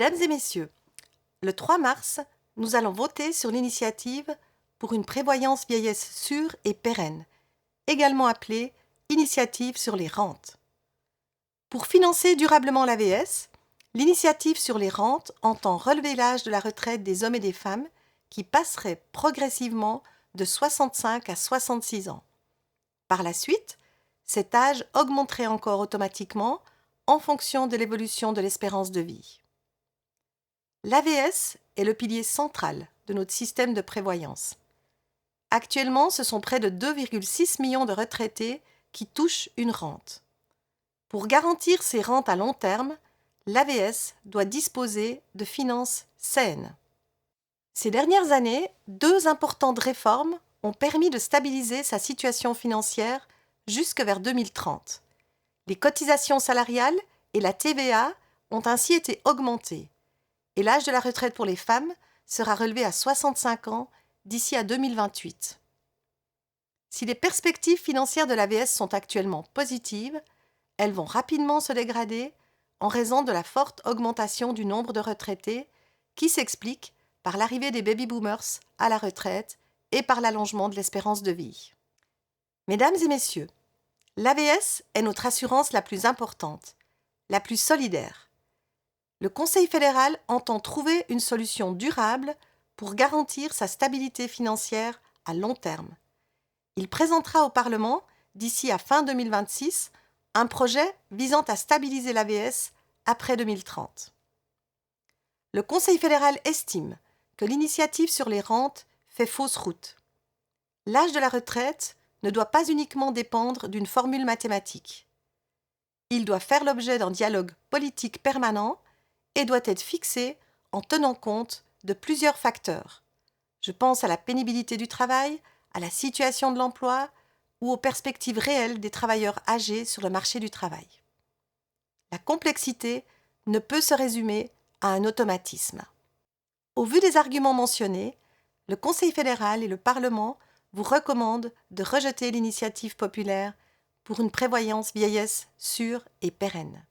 Mesdames et messieurs, le 3 mars, nous allons voter sur l'initiative pour une prévoyance vieillesse sûre et pérenne, également appelée Initiative sur les rentes. Pour financer durablement l'AVS, l'initiative sur les rentes entend relever l'âge de la retraite des hommes et des femmes qui passerait progressivement de 65 à 66 ans. Par la suite, cet âge augmenterait encore automatiquement en fonction de l'évolution de l'espérance de vie. L'AVS est le pilier central de notre système de prévoyance. Actuellement, ce sont près de 2,6 millions de retraités qui touchent une rente. Pour garantir ces rentes à long terme, l'AVS doit disposer de finances saines. Ces dernières années, 2 importantes réformes ont permis de stabiliser sa situation financière jusque vers 2030. Les cotisations salariales et la TVA ont ainsi été augmentées et l'âge de la retraite pour les femmes sera relevé à 65 ans d'ici à 2028. Si les perspectives financières de l'AVS sont actuellement positives, elles vont rapidement se dégrader en raison de la forte augmentation du nombre de retraités qui s'explique par l'arrivée des baby-boomers à la retraite et par l'allongement de l'espérance de vie. Mesdames et messieurs, l'AVS est notre assurance la plus importante, la plus solidaire. Le Conseil fédéral entend trouver une solution durable pour garantir sa stabilité financière à long terme. Il présentera au Parlement, d'ici à fin 2026, un projet visant à stabiliser l'AVS après 2030. Le Conseil fédéral estime que l'initiative sur les rentes fait fausse route. L'âge de la retraite ne doit pas uniquement dépendre d'une formule mathématique. Il doit faire l'objet d'un dialogue politique permanent et doit être fixé en tenant compte de plusieurs facteurs. Je pense à la pénibilité du travail, à la situation de l'emploi ou aux perspectives réelles des travailleurs âgés sur le marché du travail. La complexité ne peut se résumer à un automatisme. Au vu des arguments mentionnés, le Conseil fédéral et le Parlement vous recommandent de rejeter l'initiative populaire pour une prévoyance vieillesse sûre et pérenne.